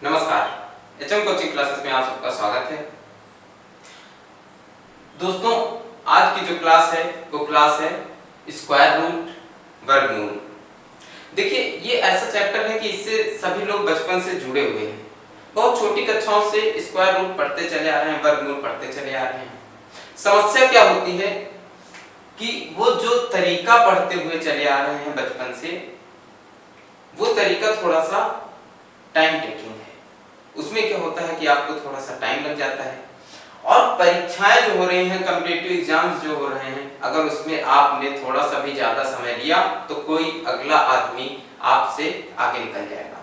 नमस्कार, HM coaching classes में आप सबका स्वागत है। दोस्तों, आज की जो क्लास है वो क्लास है स्क्वायर रूट, वर्गमूल। देखिए, ये ऐसा चैप्टर है कि इससे सभी लोग बचपन से जुड़े हुए हैं। बहुत छोटी कक्षाओं से स्क्वायर रूट पढ़ते चले आ रहे हैं, वर्गमूल पढ़ते चले आ रहे हैं। समस्या क्या होती है कि वो जो तरीका पढ़ते हुए चले आ रहे हैं बचपन से, वो तरीका थोड़ा सा टाइम टेकिंग है। उसमें क्या होता है कि आपको थोड़ा सा टाइम लग जाता है, और परीक्षाएं जो हो रही हैं, कॉम्पिटिटिव एग्जाम्स जो हो रहे हैं, अगर उसमें आपने थोड़ा सा भी ज्यादा समय लिया तो कोई अगला आदमी आपसे आगे निकल जाएगा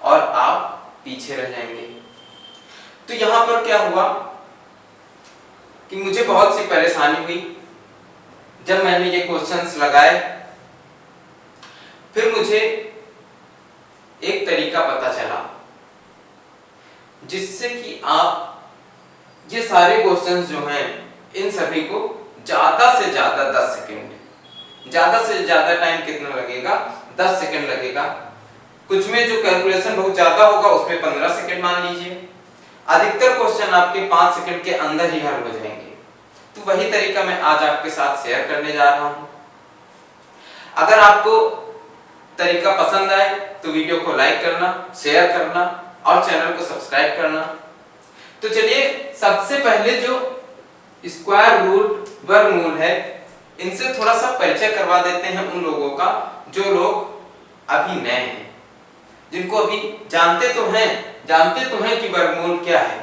और आप पीछे रह जाएंगे। तो यहां पर क्या हुआ कि मुझे बहुत सी परेशानी हुई जब मैंने ये क्वेश्चंस लगाए। फिर मुझे एक तरीका पता चला जिससे कि आप ये सारे क्वेश्चंस जो हैं, इन सभी को ज्यादा से ज्यादा 10 सेकंड, ज्यादा से ज्यादा टाइम कितना लगेगा, 10 सेकंड लगेगा। कुछ में जो कैलकुलेशन बहुत ज्यादा होगा उसमें 15 सेकंड मान लीजिए। अधिकतर क्वेश्चन आपके 5 सेकंड के अंदर ही हल हो जाएंगे। तो वही तरीका मैं आज आपके साथ शेयर करने जा रहा हूं। अगर आपको तरीका पसंद आए तो वीडियो को लाइक करना, शेयर करना और चैनल को सब्सक्राइब करना। तो चलिए, सबसे पहले जो स्क्वायर रूट, वर्गमूल है, इनसे थोड़ा सा परिचय करवा देते हैं उन लोगों का जो लोग अभी नए हैं, जिनको अभी जानते तो हैं कि वर्गमूल क्या है,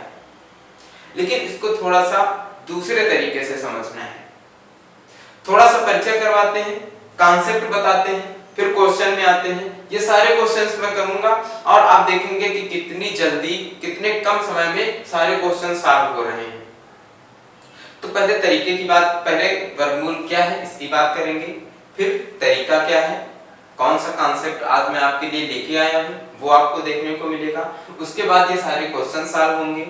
लेकिन इसको थोड़ा सा दूसरे तरीके से समझना है। थोड़ा सा परिचय करवाते हैं, कॉन्सेप्ट बताते हैं, फिर क्वेश्चन में आते हैं। ये सारे क्वेश्चंस मैं करूंगा और आप देखेंगे कि कितनी जल्दी, कितने कम समय में सारे क्वेश्चन सॉल्व हो रहे हैं। तो पहले तरीके की बात, पहले वर्गमूल क्या है इसकी बात करेंगे, फिर तरीका क्या है, कौन सा कॉन्सेप्ट आज मैं आपके लिए लेके आया हूं वो आपको देखने को मिलेगा। उसके बाद ये सारे क्वेश्चन सॉल्व होंगे।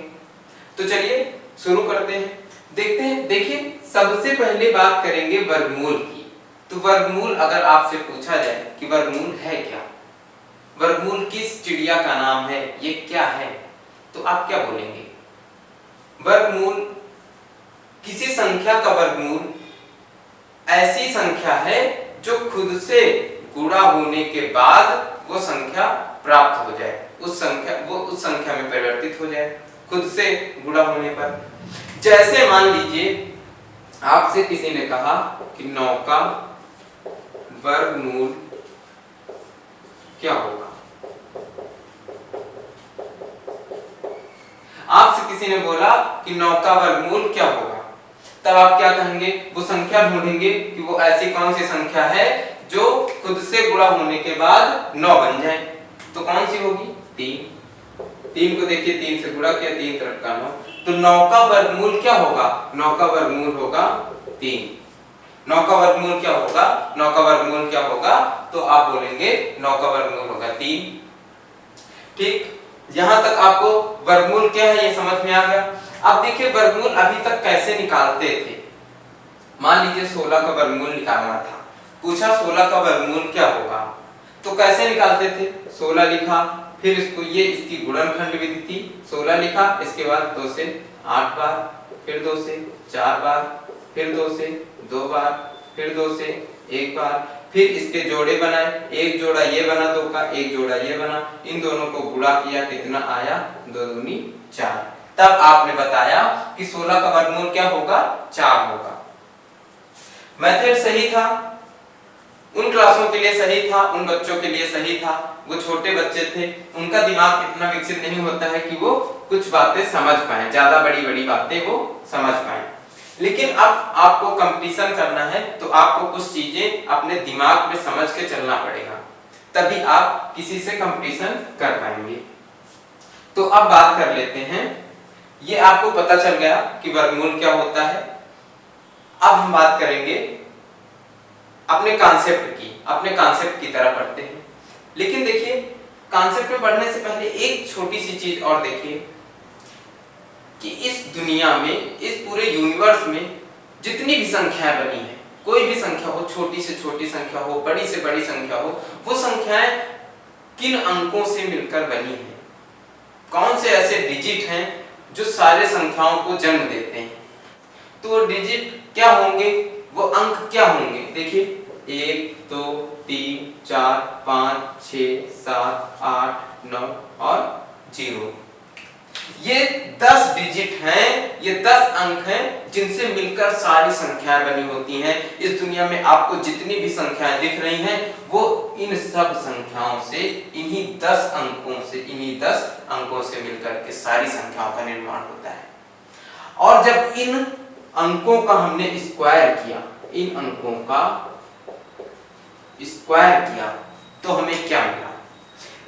तो चलिए शुरू करते हैं, देखते हैं। देखिए, सबसे पहले बात करेंगे वर्गमूल की। तो वर्गमूल अगर आपसे पूछा जाए कि वर्गमूल है क्या, वर्गमूल किस चिड़िया का नाम है, ये क्या है, तो आप क्या बोलेंगे? वर्गमूल, किसी संख्या का वर्गमूल ऐसी संख्या है जो खुद से गुणा होने के बाद वो संख्या प्राप्त हो जाए, उस संख्या में परिवर्तित हो जाए खुद से गुणा होने पर। जैसे मान लीजिए आपसे किसी ने कहा कि 9 का वर्गमूल क्या होगा। आपसे किसी ने बोला कि 9 का वर्गमूल क्या होगा, तब आप क्या कहेंगे? वो संख्या ढूंढेंगे कि वो ऐसी कौन सी संख्या है जो खुद से गुणा होने के बाद 9 बन जाए। तो कौन सी होगी? 3। 3 को देखिए, 3 से गुणा किया, 3 तरफ का 9। तो 9 का वर्गमूल क्या होगा? 9 का वर्गमूल होगा 3। 9 का वर्गमूल क्या होगा? 9 का वर्गमूल क्या होगा? तो आप बोलेंगे 9 का वर्गमूल होगा 3। ठीक, यहां तक आपको वर्गमूल क्या है ये समझ में आ गया। अब देखिए, वर्गमूल अभी तक कैसे निकालते थे। मान लीजिए 16 का वर्गमूल निकालना था, पूछा 16 का वर्गमूल क्या होगा, तो कैसे निकालते थे? 16 लिखा, फिर इसको ये इसकी गुणनखंड विधि थी, 16 लिखा, इसके बाद 2 से 8 बार, फिर 2 से 4 बार, फिर 2 से 2 बार, फिर 2 से 1 बार, फिर इसके जोड़े बनाए, एक जोड़ा ये बना 2 का, एक जोड़ा ये बना, इन दोनों को गुणा किया, कितना आया? 2 दूनी 4। तब आपने बताया कि 16 का वर्गमूल क्या होगा? 4 होगा। मेथड सही था, उन क्लासों के लिए सही था, उन बच्चों के लिए सही था। वो छोटे बच्चे थे, उनका दिमाग इतना विकसित नहीं होता है कि वो कुछ बातें समझ पाए, ज्यादा बड़ी बातें वो समझ पाए। लेकिन अब आपको कंपटीशन करना है तो आपको कुछ चीजें अपने दिमाग में समझ के चलना पड़ेगा, तभी आप किसी से कंपटीशन कर पाएंगे। तो अब बात कर लेते हैं, ये आपको पता चल गया कि वर्गमूल क्या होता है। अब हम बात करेंगे अपने कॉन्सेप्ट की तरह पढ़ते हैं। लेकिन देखिए, कॉन्सेप्ट में पढ़ने से पहले एक छोटी सी चीज और देखिए कि इस दुनिया में, इस पूरे यूनिवर्स में जितनी भी संख्याएं बनी है, कोई भी संख्या हो, छोटी से छोटी संख्या हो, बड़ी से बड़ी संख्या हो, वो संख्याएं किन अंकों से मिलकर बनी है? कौन से ऐसे डिजिट हैं जो सारे संख्याओं को जन्म देते हैं? तो वो डिजिट क्या होंगे, वो अंक क्या होंगे? देखिए 1 2 3 4 5 6 7 8 9 और 0। ये 10 डिजिट हैं, ये 10 अंक हैं जिनसे मिलकर सारी संख्याएं बनी होती हैं। इस दुनिया में आपको जितनी भी संख्याएं दिख रही हैं वो इन सब संख्याओं से, इन्हीं 10 अंकों से मिलकर के सारी संख्याओं का निर्माण होता है। और जब इन अंकों का हमने स्क्वायर किया, इन अंकों का स्क्वायर किया तो हमें क्या मिला?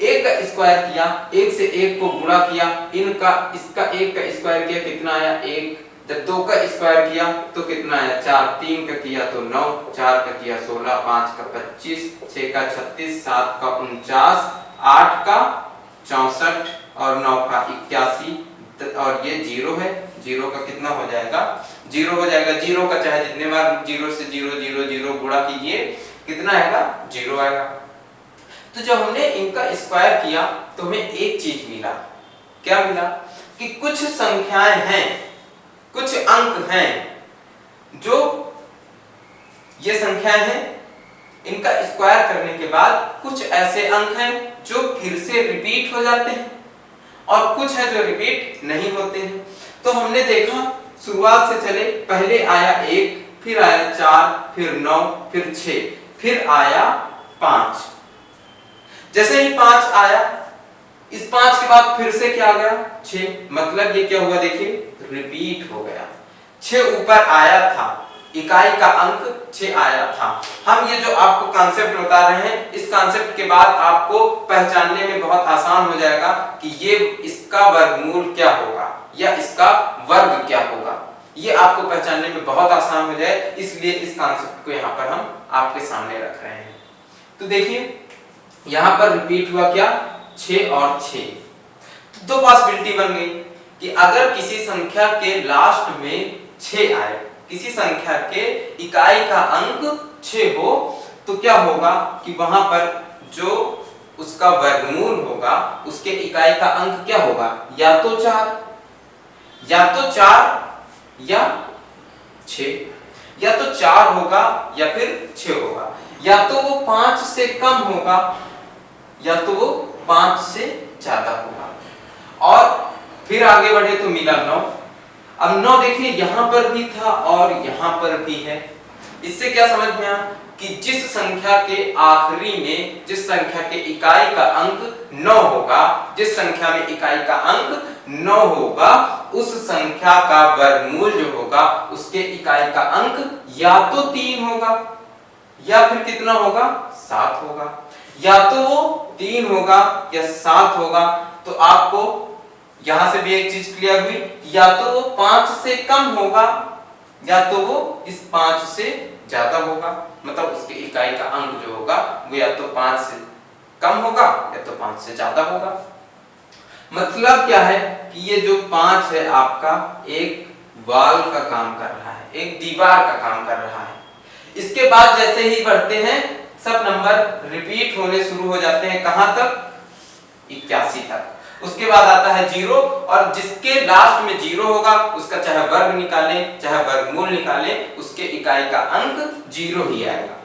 एक का स्क्वायर किया, एक से एक को गुणा किया, इनका इसका एक का स्क्वायर किया, कितना आया? 1। जब 2 का स्क्वायर किया तो कितना आया? 4। 3 का किया तो 9, 4 का किया 16, 5 का 25, 6 का 36, 7 का 49, 8 का 64 और 9 का 81 और ये 0 है। 0 का कितना हो जाएगा? 0 हो जाएगा। 0 का चाहे जितने बार 0 से 0 0 0 गुणा कीजिए, कितना आएगा? 0 आएगा। तो जब हमने इनका स्क्वायर किया तो हमें एक चीज मिला। क्या मिला? कि कुछ संख्याएं हैं, कुछ अंक हैं, जो ये संख्याएं हैं, इनका स्क्वायर करने के बाद कुछ ऐसे अंक हैं जो फिर से रिपीट हो जाते हैं और कुछ है जो रिपीट नहीं होते हैं। तो हमने देखा, शुरुआत से चले, पहले आया 1, फिर आया 4, फिर 9, फिर 6, फिर आया 5। जैसे ही 5 आया, इस 5 के बाद फिर से क्या आ गया? 6। मतलब ये क्या हुआ? देखिए रिपीट हो गया। 6 ऊपर आया था, इकाई का अंक 6 आया था। हम ये जो आपको कॉन्सेप्ट बता रहे हैं, इस कॉन्सेप्ट के बाद आपको पहचानने में बहुत आसान हो जाएगा कि ये इसका वर्गमूल क्या होगा या इसका वर्ग क्या होगा। ये आपको पहचानने में बहुत आसान हो जाए, इसलिए इस कॉन्सेप्ट को यहाँ पर हम आपके सामने रख रहे हैं। तो देखिए यहां पर रिपीट हुआ क्या? 6 और 6। तो दो पॉसिबिलिटी बन गई कि अगर किसी संख्या के लास्ट में 6 आए, किसी संख्या के इकाई का अंक 6 हो, तो क्या होगा कि वहां पर जो उसका वर्गमूल होगा, उसके इकाई का अंक क्या होगा? या तो 4 या 6, या तो 4 होगा या फिर 6 होगा, या तो वो 5 से कम होगा या तो वो 5 से ज्यादा होगा। और फिर आगे बढ़े तो मिला 9। अब 9 देखिए यहां पर भी था और यहां पर भी है। इससे क्या समझ में आया कि जिस संख्या के आखिरी में, जिस संख्या के इकाई का अंक 9 होगा, जिस संख्या में इकाई का अंक 9 होगा, उस संख्या का वर्गमूल जो होगा, उसके इकाई का अंक या तो 3 होगा या फिर कितना होगा? 7 होगा। या तो वो 3 होगा या 7 होगा। तो आपको यहां से भी एक चीज क्लियर हुई, या तो वो 5 से कम होगा या तो वो इस 5 से ज्यादा होगा। मतलब उसके इकाई का अंक जो होगा वो या तो 5 से कम होगा या तो 5 से ज्यादा होगा। मतलब क्या है कि ये जो 5 है आपका एक वॉल का काम कर रहा है, एक दीवार का काम कर रहा है। इसके बाद जैसे ही बढ़ते हैं सब नंबर रिपीट होने शुरू हो जाते हैं। कहां तक? 81 तक। उसके बाद आता है 0, और जिसके लास्ट में 0 होगा उसका चाहे वर्ग निकालें चाहे वर्गमूल निकालें, उसके इकाई का अंक 0 ही आएगा।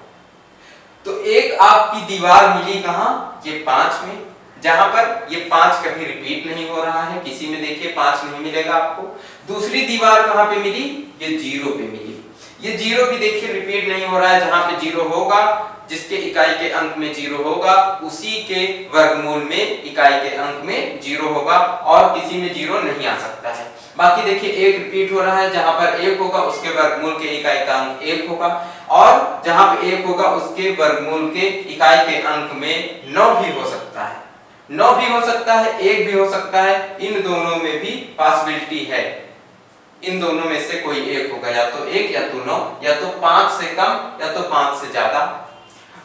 तो एक आपकी दीवार मिली कहां? ये 5 में, जहां पर ये 5 कभी रिपीट नहीं हो रहा है। किसी में देखिए 5 नहीं मिलेगा आपको। दूसरी दीवार कहां पे मिली? ये 0 पे मिली। ये 0 भी देखिए रिपीट नहीं हो रहा है। जहां पे 0 होगा, जिसके इकाई के अंक में 0 होगा, उसी के वर्गमूल में इकाई के अंक में 0 होगा, और किसी में 0 नहीं आ सकता है। बाकी देखिए 1 रिपीट हो रहा है, जहां पर 1 होगा उसके वर्गमूल के इकाई का अंक 1 होगा, और जहां पे 1 होगा उसके वर्गमूल के इकाई के अंक में 9 भी हो सकता है। 9 भी हो सकता है, 1 भी हो सकता है। इन दोनों में भी पॉसिबिलिटी है। इन दोनों में से कोई एक होगा, या तो 1 या तो 9, या तो 5 से कम या तो 5 से ज्यादा।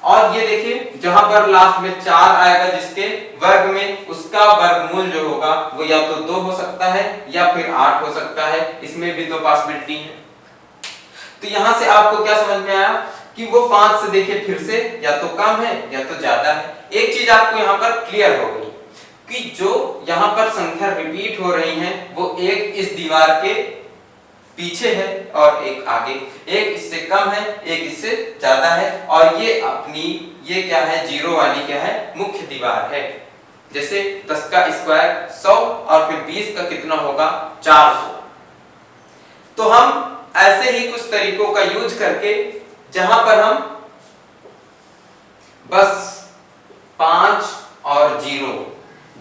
और ये देखिए जहां पर लास्ट में 4 आएगा, जिसके वर्ग में, उसका वर्गमूल जो होगा वो या तो 2 हो सकता है या फिर 8 हो सकता है। इसमें भी 2 पॉसिबिलिटी है। तो यहां से आपको क्या समझ में आया कि वो 5 से देखिए फिर से या तो कम है या तो ज्यादा है। एक चीज आपको यहाँ पर क्लियर हो गई कि जो यहाँ पर संख्या रिपीट हो रही है वो एक इस दीवार के पीछे है और एक आगे, एक इससे कम है एक इससे ज्यादा है, और ये अपनी ये क्या है, जीरो वाली क्या है, मुख्य दीवार है। जैसे 10 का स्क्वायर 100 और फिर 20 का कितना होगा 400। तो हम ऐसे ही कुछ तरीकों का यूज करके जहां पर हम बस 5 और 0,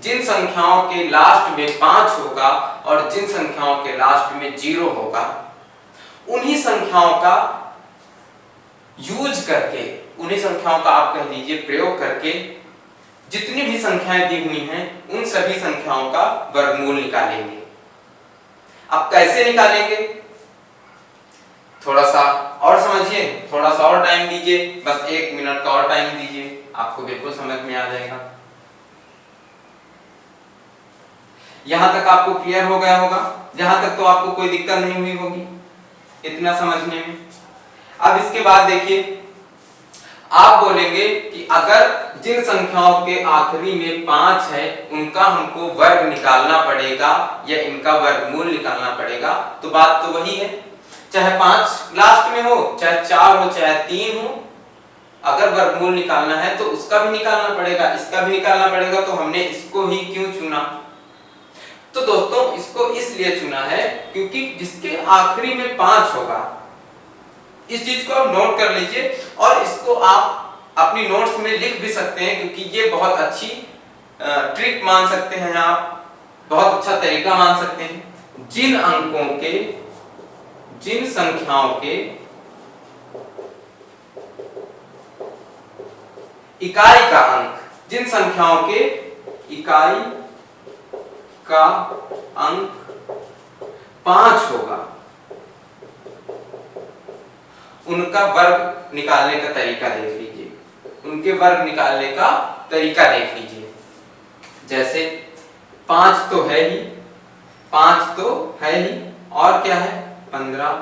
जिन संख्याओं के लास्ट में 5 होगा और जिन संख्याओं के लास्ट में 0 होगा, उन्हीं संख्याओं का यूज करके, उन्हीं संख्याओं का आप कह लीजिए प्रयोग करके जितनी भी संख्याएं दी हुई हैं उन सभी संख्याओं का वर्गमूल निकालेंगे। अब कैसे निकालेंगे, थोड़ा सा और समझिए, थोड़ा सा और टाइम दीजिए, बस 1 मिनट का और टाइम दीजिए, आपको बिल्कुल समझ में आ जाएगा। यहां तक आपको क्लियर हो गया होगा, यहां तक तो आपको कोई दिक्कत नहीं हुई होगी इतना समझने में। अब इसके बाद देखिए, आप बोलेंगे कि अगर जिन संख्याओं के आखिरी में 5 है उनका हमको वर्ग निकालना पड़ेगा या इनका वर्गमूल निकालना पड़ेगा, तो बात तो वही है, चाहे 5 लास्ट में हो, चाहे 4 हो, चाहे 3 हो, अगर वर्गमूल निकालना है तो उसका भी निकालना पड़ेगा, इसका भी निकालना पड़ेगा। तो हमने इसको ही क्यों चुना, तो दोस्तों इसको इसलिए चुना है क्योंकि जिसके आखिरी में 5 होगा, इस चीज को आप नोट कर लीजिए और इसको आप अपनी नोट्स में लिख भी सकते हैं, क्योंकि ये बहुत अच्छी ट्रिक मान सकते हैं आप, बहुत अच्छा तरीका मान सकते हैं। जिन अंकों के, जिन संख्याओं के इकाई का अंक, जिन संख्याओं के इकाई का अंक 5 होगा, उनका वर्ग निकालने का तरीका देख लीजिए, उनके वर्ग निकालने का तरीका देख लीजिए। जैसे 5 तो है ही, 5 तो है ही, और क्या है 15,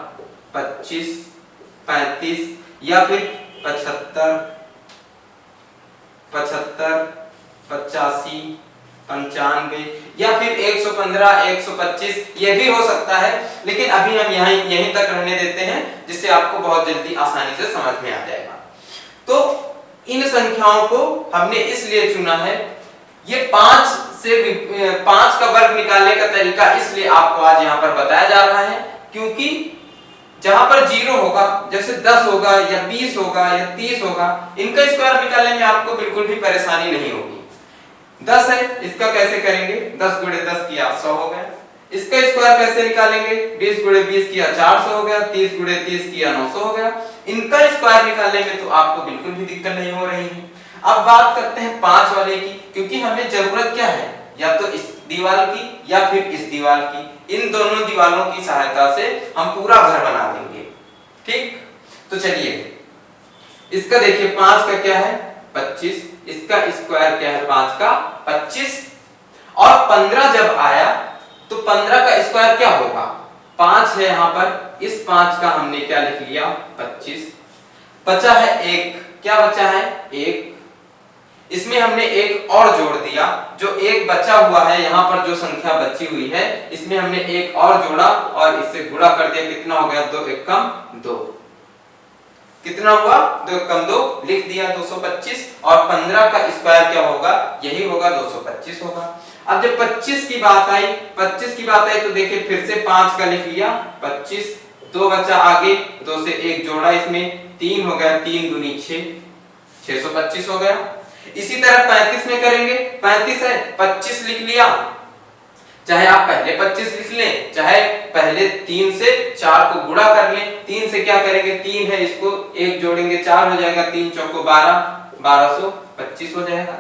25, 35 या फिर 75, 85, 95 या फिर 115, 125 ये भी हो सकता है, लेकिन अभी हम यहीं तक रहने देते हैं जिससे आपको बहुत जल्दी आसानी से समझ में आ जाएगा। तो इन संख्याओं को हमने इसलिए चुना है, ये 5 का वर्ग निकालने का तरीका इसलिए आपको आज यहाँ पर बताया जा रहा है क्योंकि जहां पर 0 होगा, जैसे 10 होगा या 20 होगा या 30 होगा, इनका स्क्वायर निकालने में आपको बिल्कुल भी परेशानी नहीं होगी। 10 है, इसका कैसे करेंगे, 10 गुणे 10 किया 100 हो गया। इसका स्क्वायर कैसे निकालेंगे, 20 गुणे 20 किया 400 हो गया, 30 गुणे 30 किया 900 हो गया। इनका स्क्वायर निकालने में तो आपको बिल्कुल भी दिक्कत नहीं हो रही है। अब बात करते हैं 5 वाले की, क्योंकि हमें जरूरत क्या है, या तो इस दीवार की या फिर इस दीवार की, इन दोनों दीवारों की सहायता से हम पूरा घर बना देंगे। ठीक, तो चलिए इसका देखिए 5 का क्या है 25, इसका स्क्वायर क्या है 5 का 25, और 15 जब आया तो 15 का स्क्वायर क्या होगा, 5 है यहाँ पर, इस 5 का हमने क्या लिख लिया 25, बचा है 1, क्या बचा है 1, इसमें हमने एक और जोड़ दिया, जो एक बचा हुआ है यहाँ पर, जो संख्या बची हुई है इसमें हमने एक और जोड़ा और इससे गुणा कर दिया, कितना हो गया 2 एकम 2, कितना हुआ 2 एकम 2, लिख दिया 225, और 15 का स्क्वायर क्या होगा, यही होगा 225 होगा। अब जब 25 की बात आई, 25 की बात आई तो देखिए फिर से 5 का लिख लिया 25, 2 बचा आगे, 2 से 1 जोड़ा, इसमें 3 हो गया, 3 दूनी 6, 625 हो गया। इसी तरह 35 में करेंगे, 35 है 25 लिख लिया, चाहे आप पहले 25 लिख लें, चाहे पहले 3 से 4 को गुणा कर लें। 3 से क्या करेंगे, 3 है, इसको 1 जोड़ेंगे 4 हो जाएगा, 3 चौको 12, 1225 हो जाएगा।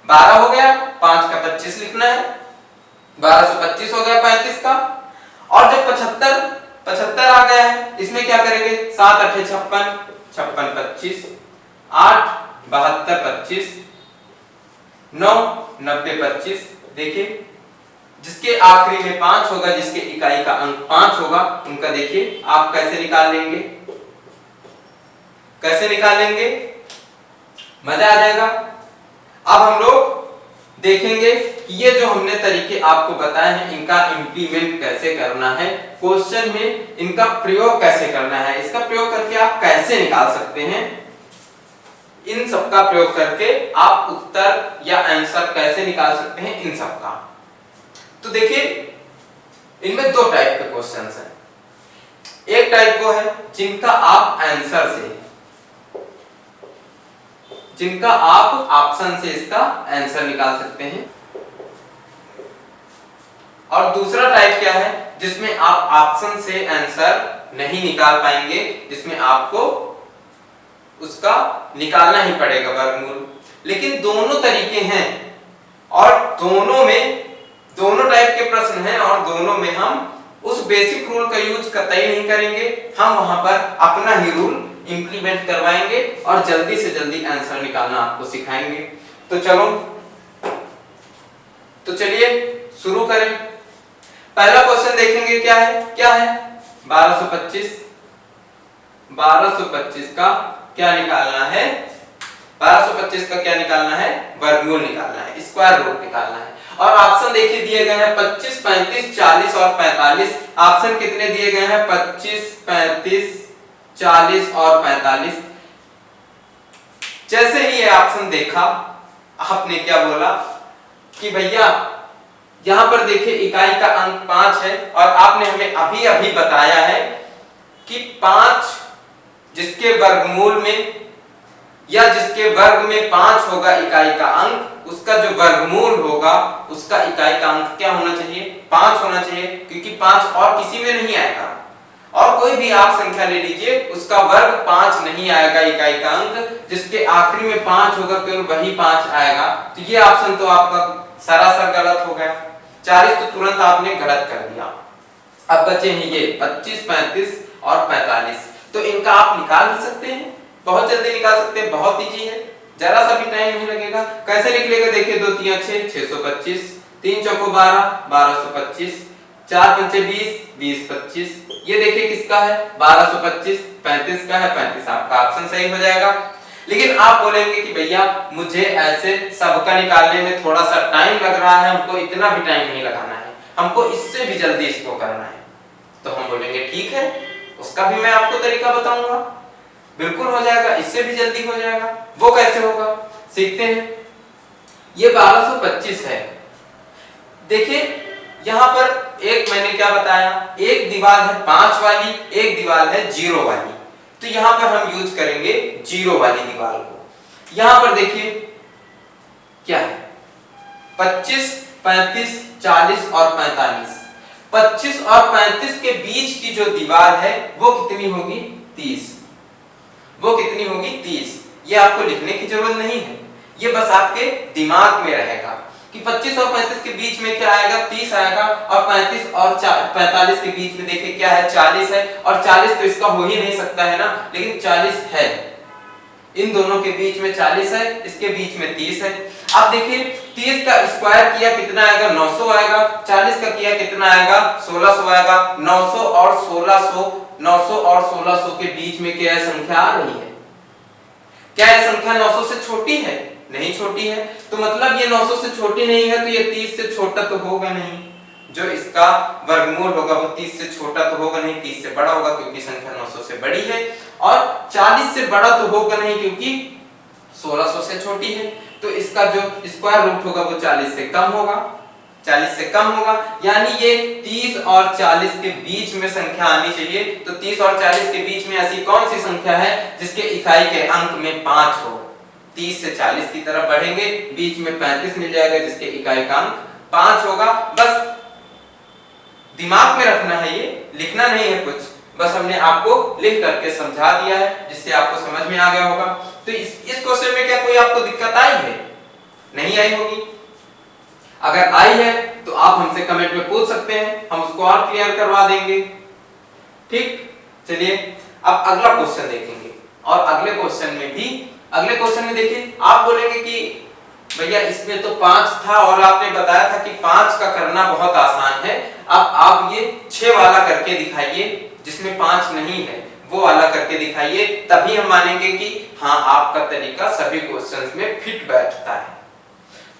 12 हो गया, 5 का 25 लिखना है, 1225 हो गया 35 का। और जब 75 आ गया है, इसमें क्या करेंगे, 7 8 56, 56 25, 8 72 25, 9 90 25। देखिए जिसके आखिरी में 5 होगा, जिसके इकाई का अंक 5 होगा, उनका देखिए आप कैसे निकाल लेंगे, कैसे निकाल लेंगे, मजा आ जाएगा। अब हम लोग देखेंगे कि ये जो हमने तरीके आपको बताए हैं इनका इंप्लीमेंट कैसे करना है, क्वेश्चन में इनका प्रयोग कैसे करना है, इसका प्रयोग करके आप कैसे निकाल सकते हैं, इन सब का प्रयोग करके आप उत्तर या आंसर कैसे निकाल सकते हैं इन सब का। तो देखिए इनमें दो टाइप के क्वेश्चंस हैं। एक टाइप वो है जिनका आप ऑप्शन से इसका आंसर निकाल सकते हैं, और दूसरा टाइप क्या है जिसमें आप ऑप्शन से आंसर नहीं निकाल पाएंगे, जिसमें आपको उसका निकालना ही पड़ेगा वर्गमूल। लेकिन दोनों तरीके हैं और दोनों टाइप के प्रश्न हैं और दोनों में हम उस बेसिक रूल का यूज कतई नहीं करेंगे, हम वहां पर अपना ही रूल इंप्लीमेंट करवाएंगे और जल्दी से जल्दी आंसर निकालना आपको सिखाएंगे। तो चलिए शुरू करें। पहला क्वेश्चन देखेंगे क्या है 1225 का क्या निकालना है, 1225 का क्या निकालना है, वर्गमूल निकालना है, स्क्वायर रूट निकालना है। और ऑप्शन देखिए दिए गए हैं 25, 35, 40 और 45। ऑप्शन कितने दिए गए हैं 25, 35, 40 और 45। जैसे ही ये ऑप्शन देखा आपने क्या बोला कि भैया यहां पर देखिए इकाई का अंक 5 है और आपने हमें अभी अभी बताया है कि 5 जिसके वर्गमूल में या जिसके वर्ग में 5 होगा इकाई का अंक, उसका जो वर्गमूल होगा उसका इकाई का अंक क्या होना चाहिए, 5 होना चाहिए, क्योंकि 5 और किसी में नहीं आएगा। और कोई भी आप संख्या ले लीजिए उसका वर्ग 5 नहीं आएगा इकाई का अंक, जिसके आखिरी में 5 होगा केवल वही 5 आएगा। तो ये ऑप्शन तो आपका सरासर गलत हो गया, 40 तो तुरंत आपने गलत कर दिया। अब बचे हैं ये 25, 35 और 45। तो इनका आप निकाल भी सकते हैं, बहुत जल्दी निकाल सकते हैं, बहुत इजी है, जरा सा भी टाइम नहीं लगेगा। कैसे निकलेगा देखिए 2 3 6 625, 3 चौको 12 1225, 4 पंचे 20 20 25। ये देखिए किसका है 1225, 35 का है, 35 आपका ऑप्शन सही हो जाएगा। लेकिन आप बोलेंगे कि भैया मुझे ऐसे सबका निकालने में थोड़ा सा टाइम लग रहा है, हमको इतना भी टाइम नहीं लगाना है, हमको इससे भी जल्दी इसको करना है। तो हम बोलेंगे ठीक है, उसका भी मैं आपको तरीका बताऊंगा, बिल्कुल हो जाएगा, इससे भी जल्दी हो जाएगा। वो कैसे होगा सीखते हैं। ये 1225 है, देखिए यहां पर एक मैंने क्या बताया, एक दीवार है 5 वाली, एक दीवार है 0 वाली। तो यहां पर हम यूज करेंगे 0 वाली दीवार को। यहां पर देखिए क्या है 25, 35, 40 और 45। 25 और 35 के बीच की जो दीवार है वो कितनी होगी 30। वो कितनी होगी 30। ये आपको लिखने की जरूरत नहीं है, ये बस आपके दिमाग में रहेगा कि 25 और 35 के बीच में क्या आएगा 30 आएगा, और 35 और 45 के बीच में देखिए क्या है 40 है, और 40 तो इसका हो ही नहीं सकता है ना, लेकिन 40 है, इन दोनों के बीच में 40 है, इसके बीच में 30 है। अब देखिए 30 का स्क्वायर किया कितना आएगा 900 आएगा, 40 का किया कितना आएगा 1600 आएगा। 900 और 1600 के बीच में क्या संख्या आ रही है, क्या यह संख्या 900 से छोटी है, नहीं छोटी है। तो मतलब ये 900 से छोटी नहीं है, तो ये 30 से छोटा तो होगा नहीं, जो इसका वर्गमूल होगा वो 30 से छोटा तो होगा नहीं, 30 से बड़ा होगा क्योंकि संख्या 900 से बड़ी है, और 40 से बड़ा तो होगा नहीं क्योंकि 1600 से छोटी है। तो इसका जो स्क्वायर रूट होगा वो 40 से कम होगा, 40 से कम होगा, यानी ये 30 और 40 के बीच में संख्या आनी चाहिए। तो 30 और 40 के बीच में ऐसी कौन सी संख्या है जिसके इकाई के अंक में 5 हो। 30 से 40 की तरफ बढ़ेंगे, बीच में 35 मिल जाएगा जिसके इकाई का अंक 5 होगा। बस दिमाग में रखना है, ये लिखना नहीं है कुछ, बस हमने आपको लिख करके समझा दिया है जिससे आपको समझ में आ गया होगा। तो इस क्वेश्चन में क्या कोई आपको दिक्कत आई है, नहीं आई होगी। अगर आई है तो आप हमसे कमेंट में पूछ सकते हैं, हम उसको और क्लियर करवा देंगे। ठीक, चलिए अब अगला क्वेश्चन देखेंगे। और अगले क्वेश्चन में देखिए आप बोलेंगे कि भैया इसमें तो 5 था और आपने बताया था कि 5 का करना बहुत आसान है, अब आप ये 6 वाला करके दिखाइए जिसमें 5 नहीं है, वो वाला करके दिखाइए, तभी हम मानेंगे कि हाँ आपका तरीका सभी क्वेश्चंस में फिट बैठता है।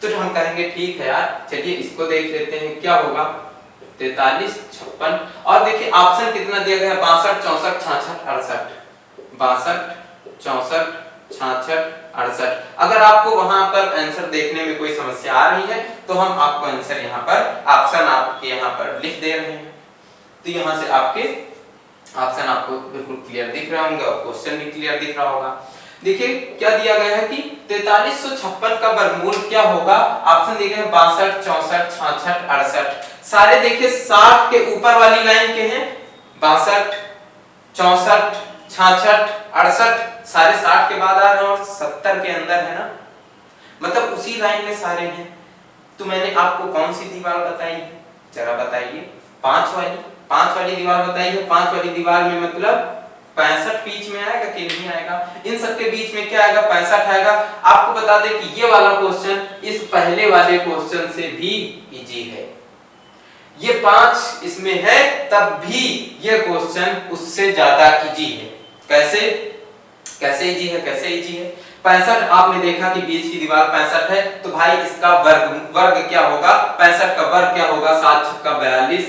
फिर हम कहेंगे ठीक है यार, चलिए इसको देख लेते हैं क्या होगा। 43, 56 और देखिए ऑप्शन कितना दिया गया है, 62, 64, 66, 68। 62, 64, 66, 68। अगर आपको वहां पर आंसर देखने में कोई समस्या आ रही है तो हम आपको आंसर यहाँ पर ऑप्शन आपके यहाँ पर लिख दे रहे हैं। तो यहाँ से आपके ऑप्शन आपको बिल्कुल क्लियर दिख रहे होंगे और क्वेश्चन भी क्लियर दिख रहा होगा। देखिए क्या दिया गया है कि 4356 का वर्गमूल क्या होगा। ऑप्शन दिए गए हैं 62, 64, 66, 68। सारे देखिए 60 के ऊपर वाली लाइन के हैं। 62, 64, 66, 68 सारे 60 के बाद आ रहे हैं और 70 के अंदर है ना, मतलब उसी लाइन में सारे हैं। तो मैंने आपको कौन सी दीवार बताई है, जरा बताइए। 5 वाली दीवार बताइए। 5 वाली दीवार में मतलब 65 बीच में आएगा कि नहीं आएगा? इन सबके बीच में क्या आएगा, 65 आएगा। आपको बता दें कि ये वाला क्वेश्चन इस पहले वाले क्वेश्चन से भी इजी है। ये 5 इसमें है तब भी ये क्वेश्चन उससे ज्यादा इजी है। कैसे इजी है, कैसे इजी है? 65 आपने देखा कि बीच की दीवार 65 है, तो भाई इसका वर्ग क्या होगा, 65 का वर्ग क्या होगा, 7 छक्का 42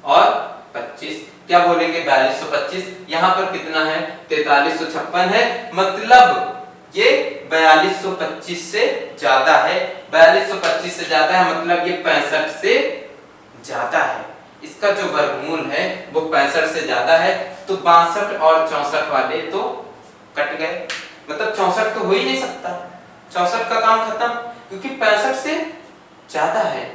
और 25, क्या बोलेंगे 4225। यहाँ पर कितना है, 4356 है, मतलब ये 4225 से ज्यादा है। 4225 से ज्यादा है मतलब ये 65 से ज्यादा है। इसका जो वर्गमूल है वो 65 से ज्यादा है। तो 62 और 64 वाले तो कट गए, मतलब 64 तो हो ही नहीं सकता, 64 का काम खत्म, क्योंकि 65 से ज्यादा है।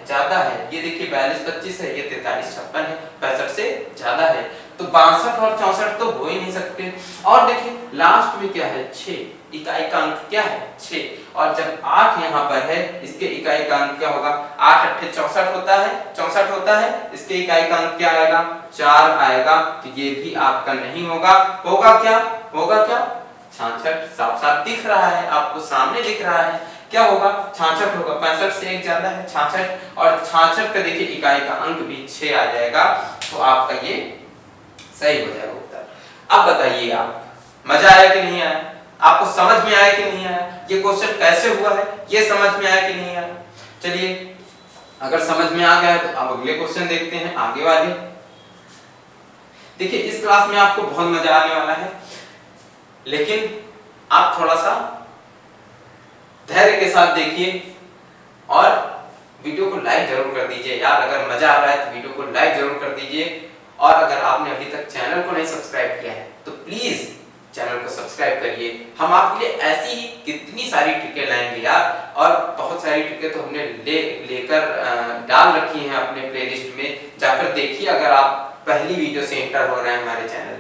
ये देखिए 4225 है, ये 4356 है, 65 से ज्यादा है। तो 62 और 64 तो हो ही नहीं सकते। और देखिए लास्ट में क्या है, 6, इकाई का अंक क्या है 6, और जब 8 यहाँ पर है इसके इकाई का अंक क्या होगा, 8 8 64 होता है, इसके इकाई का अंक क्या आएगा 4 आएगा। तो ये भी आपका नहीं होगा। होगा क्या 66, साफ साफ दिख रहा है, आपको सामने दिख रहा है, क्या होगा 66 होगा। 65 से एक ज्यादा है 66, और 66 का देखिए इकाई का अंक भी 6 आ जाएगा। तो आपका ये सही हो जाएगा उत्तर। अब बताइए आप, मजा आया कि नहीं आया, आपको समझ में आया कि नहीं आया, ये क्वेश्चन कैसे हुआ है ये समझ में आया कि नहीं आया? चलिए अगर समझ में आ गया है तो अब अगले क्वेश्चन देखते हैं, आगे वाले। देखिए इस क्लास में आपको बहुत मजा आने वाला है, लेकिन आप थोड़ा सा धैर्य के साथ देखिए और वीडियो को लाइक जरूर कर दीजिए यार। अगर मजा आ रहा है तो वीडियो को लाइक जरूर कर दीजिए, और अगर आपने अभी तक चैनल को नहीं सब्सक्राइब किया है तो प्लीज चैनल को सब्सक्राइब करिए। हम आपके लिए ऐसी ही कितनी सारी ट्रिकें लाएंगे यार, और बहुत सारी ट्रिकें तो हमने लेकर डाल रखी हैं अपने प्लेलिस्ट में, जाकर देखिए। अगर आप पहली वीडियो से एंटर हो रहे हैं हमारे चैनल में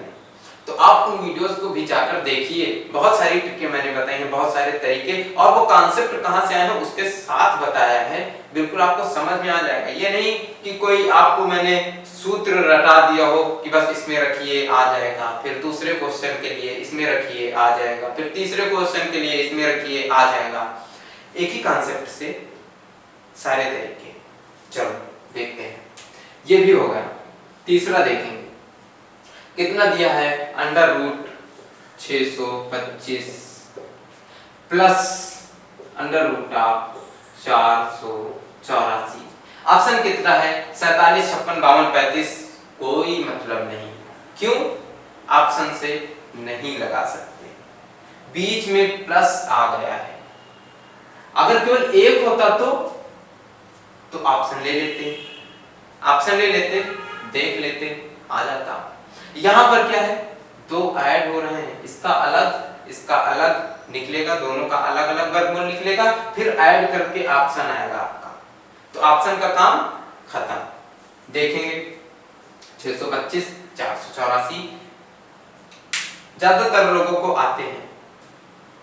तो आप उन वीडियोस को भी जाकर देखिए। बहुत सारी ट्रिकें मैंने बताई हैं, बहुत सारे तरीके, और वो कॉन्सेप्ट कहां से आए हैं उसके साथ बताया है, बिल्कुल आपको समझ में आ जाएगा। ये नहीं कि कोई आपको मैंने सूत्र रटा दिया हो कि बस इसमें रखिए आ जाएगा, फिर दूसरे क्वेश्चन के लिए इसमें रखिए आ जाएगा, फिर तीसरे क्वेश्चन के लिए इसमें रखिए आ जाएगा। एक ही कॉन्सेप्ट से सारे तरीके। चलो देखते हैं, ये भी होगा। तीसरा देखेंगे, कितना दिया है, √625 प्लस √484। ऑप्शन कितना है, 47, 56, 52, 35, कोई मतलब नहीं। क्यों? ऑप्शन से नहीं लगा सकते, बीच में प्लस आ गया है। अगर केवल एक होता तो ऑप्शन ले लेते, देख लेते, आ जाता। यहां पर क्या है, 2 ऐड हो रहे हैं, इसका अलग निकलेगा, दोनों का अलग अलग वर्गमूल निकलेगा, फिर ऐड करके ऑप्शन आएगा आपका, तो ऑप्शन का काम खत्म। देखेंगे 625, 484 ज्यादातर लोगों को आते हैं,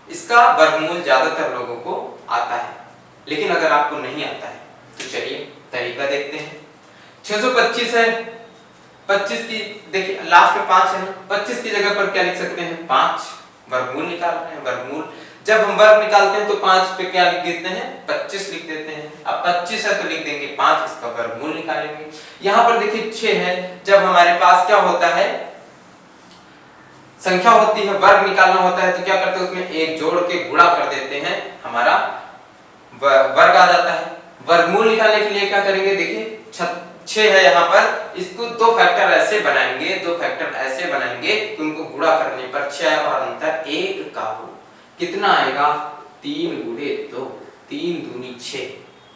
इसका वर्गमूल ज्यादातर लोगों को आता है, लेकिन अगर आपको नहीं आता है तो चलिए तरीका देखते हैं। 625 है, 25 की देखिए लास्ट में 5 है, 25 की जगह पर क्या लिख सकते हैं 5, वर्गमूल निकाल रहे हैं। वर्गमूल जब हम वर्ग निकालते हैं तो 5 पे क्या लिख देते हैं 25 लिख देते हैं। अब 25 है तो लिख देंगे 5, इसका वर्गमूल निकालेंगे। यहाँ पर देखिए 6 है, जब हमारे पास क्या होता है संख्या होती है, वर्ग निकालना होता है तो क्या करते हैं उसमें एक जोड़ के गुणा कर देते हैं, हमारा वर्ग आ जाता है। वर्गमूल निकालने के लिए क्या करेंगे, देखिए 6 है यहाँ पर, इसको दो फैक्टर ऐसे बनाएंगे, दो फैक्टर ऐसे बनाएंगे कि उनको गुणा करने पर 6 और अंतर 1 का हो। कितना आएगा, 3 गुणे 2, 3 दूनी 6,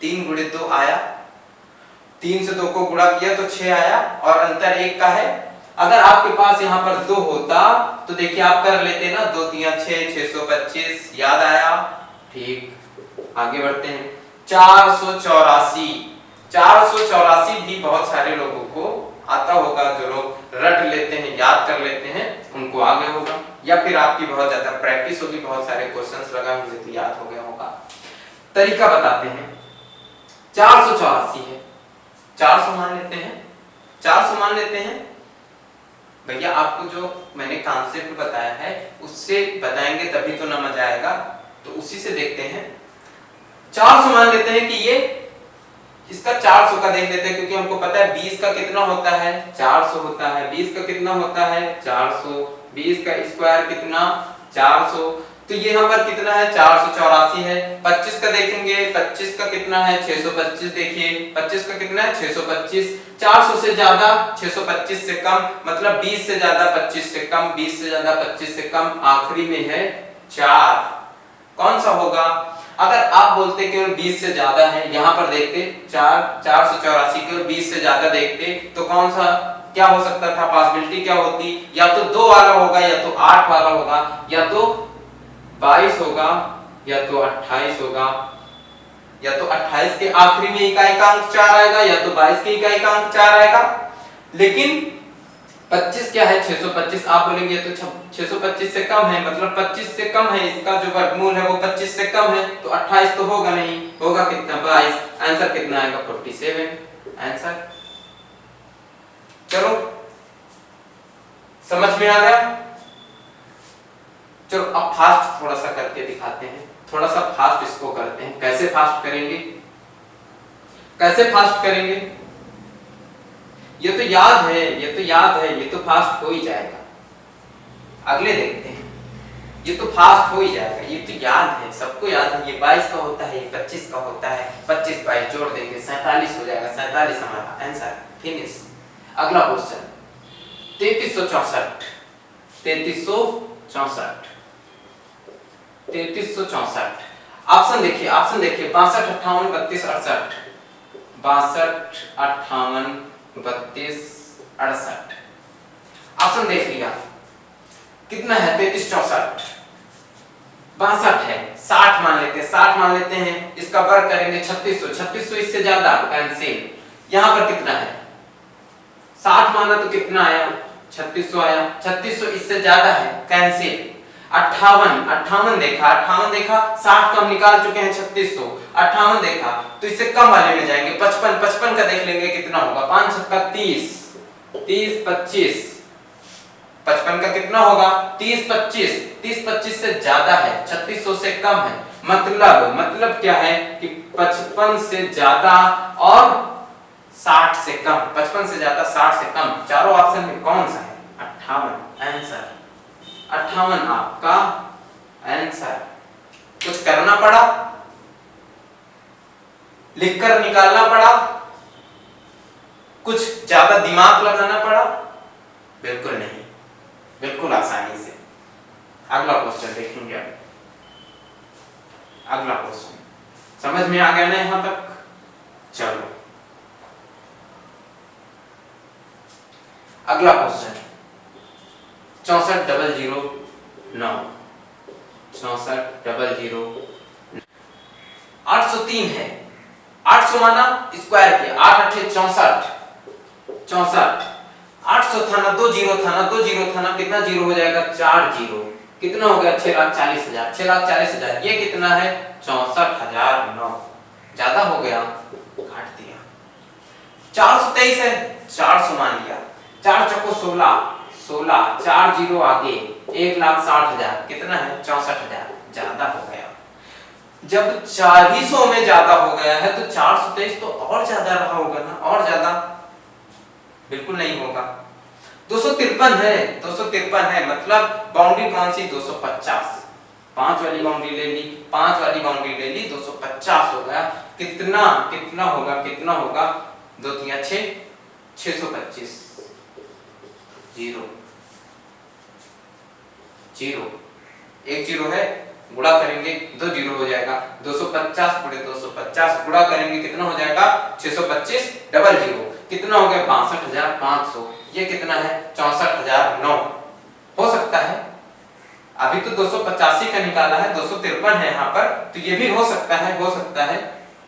3 गुणे 2 आया, 3 से 2 को गुणा किया तो 6 आया और अंतर 1 का है। अगर आपके पास यहाँ पर 2 होता तो देखिए आप कर लेते ना, 2 3 6, 625, याद आया, ठीक। आगे बढ़ते हैं, 484 भी बहुत सारे लोगों को आता होगा, जो लोग रट लेते हैं, याद कर लेते हैं, उनको आ गया होगा, या फिर आपकी बहुत ज्यादा प्रैक्टिस होगी, बहुत सारे क्वेश्चंस लगा होंगे तो याद हो गया होगा। तरीका बताते हैं, 484 है, 400 मान लेते हैं, 400 मान लेते हैं भैया। आपको जो मैंने कॉन्सेप्ट बताया है उससे बताएंगे तभी तो ना मजा आएगा, तो उसी से देखते हैं। 400 मान लेते हैं कि ये इसका 400 का देख लेते हैं, क्योंकि हमको पता है 20 का कितना होता है, 400 होता है, 20 का कितना होता है 400, 20 का स्क्वायर कितना 400, तो ये यहाँ पर कितना है 484 है। 25 का देखेंगे, 25 का कितना है 625, देखिए 25 का कितना है 625, 400 से ज्यादा 625 से कम, मतलब 20 से ज्यादा 25 से कम, 20 से ज्यादा 25 से कम, आखिरी में है 4, कौन सा होगा। अगर आप बोलते केवल 20 से ज्यादा है, यहाँ पर देखते 484 केवल 20 से ज्यादा देखते तो कौन सा क्या हो सकता था, पॉसिबिलिटी क्या होती, या तो 2 वाला होगा, या तो 8 वाला होगा, या तो 22 होगा, या तो 28 होगा, या तो 28 के आखिरी में इकाई का अंक 4 आएगा, या तो 22 के इकाई का अंक 4 आएगा। लेकिन 25 क्या है 625, आप बोलेंगे तो 625 से कम है, मतलब 25 से कम है, इसका जो वर्गमूल है वो 25 से कम है, तो 28 तो होगा नहीं, होगा कितना 22, आंसर कितना आएगा 47 आंसर। चलो समझ में आ गया। चलो अब फास्ट थोड़ा सा करके दिखाते हैं, थोड़ा सा फास्ट इसको करते हैं। कैसे फास्ट करेंगे, कैसे फास्ट करेंगे, ये तो याद है, ये तो याद है, ये तो फास्ट हो ही जाएगा। अगले देखते हैं, ये तो फास्ट हो ही जाएगा, ये तो याद है, सबको याद है, ये 22 का होता है, ये 25 का होता है, 25 22 जोड़ देंगे 47 हो जाएगा, 47 हमारा आंसर, फिनिश। अगला क्वेश्चन 3364, 3364, 3364, ऑप्शन देखिए, ऑप्शन देखिए 62 58 32 68, 62 58 32 68, ऑप्शन देख लिया, कितना है 33 64, 62 है, 60 मान लेते हैं, 60 मान लेते हैं, इसका वर्ग करेंगे 3600, 3600 इससे ज्यादा कैंसिल, यहां पर कितना है 60 माना तो कितना आया 3600 आया, 3600 इससे ज्यादा है कैंसिल, 58 58 देखा, 58 देखा, 60 का हम निकाल चुके हैं 3600, 58 देखा तो इससे कम वाले में जाएंगे, 55 55 का देख लेंगे कितना होगा, 5 छक्का 30 30 25, 55 का कितना होगा 30 25, 30 25 से ज्यादा है, 3600 से कम है, मतलब क्या है कि 55 से ज्यादा और 60 से कम, 55 से ज्यादा 60 से कम, चारों ऑप्शन में कौन सा है 58 आंसर, 58 आपका आंसर। कुछ करना पड़ा, लिखकर निकालना पड़ा, कुछ ज्यादा दिमाग लगाना पड़ा, बिल्कुल नहीं, बिल्कुल आसानी से। अगला क्वेश्चन देखेंगे, अब अगला क्वेश्चन समझ में आ गया ना यहां तक। चलो अगला क्वेश्चन 64,009, 64,009, 803 है, 800 माना स्क्वायर किया, 8 8 64, 64, 800 था ना, 2 जीरो था ना, 2 जीरो था ना, कितना जीरो हो जाएगा 4 जीरो, कितना हो गया 6,40,000, 6,40,000, ये कितना है 64,009, ज्यादा हो गया काट दिया। 423 है, 400 मान लिया, 4 चौको 16, 16, 4 जीरो आगे 1,60,000, कितना है 64,000, ज्यादा हो गया। जब 400 में ज्यादा हो गया है तो 423 तो और ज्यादा रहा होगा ना, और ज्यादा बिल्कुल नहीं होगा। 253 है, 253 है, मतलब बाउंड्री कौन सी 250, 5 वाली बाउंड्री ले ली, 5 वाली बाउंड्री ले ली, 250 हो गया। कितना कितना होगा, कितना होगा, 2 3 6, 625, 0 0, एक 0 है, गुणा करेंगे 2 0 हो जाएगा, 250 गुणे 250 गुणा करेंगे कितना हो जाएगा, 625 डबल 0, कितना हो गया 62,500। ये कितना है 64,009 हो सकता है। अभी तो 285 का निकाला है, 253 है यहाँ पर, तो ये भी हो सकता है, हो सकता है,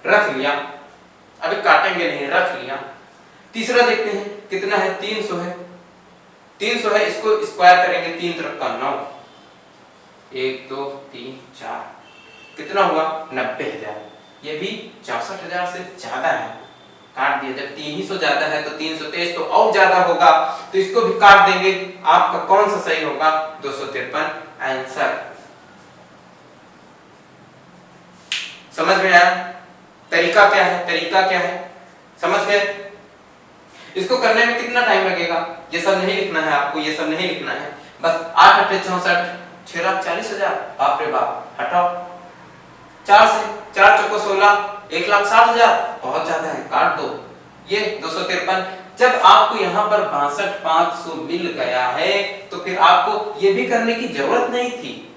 रख लिया, अभी काटेंगे नहीं, रख लिया। तीसरा देखते हैं कितना है, 300 है, 300 है, इसको स्क्वायर करेंगे 3 तरफ का 9, 1 2 3 4, कितना हुआ 90,000। ये भी 64,000 से ज्यादा है, काट दिया। जब 300 ज्यादा है तो 323 तो और ज्यादा होगा, तो इसको भी काट देंगे। आपका कौन सा सही होगा, 253 आंसर। समझ में आया तरीका क्या है, तरीका क्या है, समझ गए। इसको करने में कितना टाइम लगेगा, ये सब नहीं लिखना है आपको, ये सब नहीं लिखना है, बस 8 8 64, 6,40,000, बाप रे बाप, हटाओ 4 से, 4 चौको 16, 1,60,000, बहुत ज्यादा है, काट दो। ये 253, जब आपको यहाँ पर 62,500 मिल गया है तो फिर आपको ये भी करने की जरूरत नहीं थी।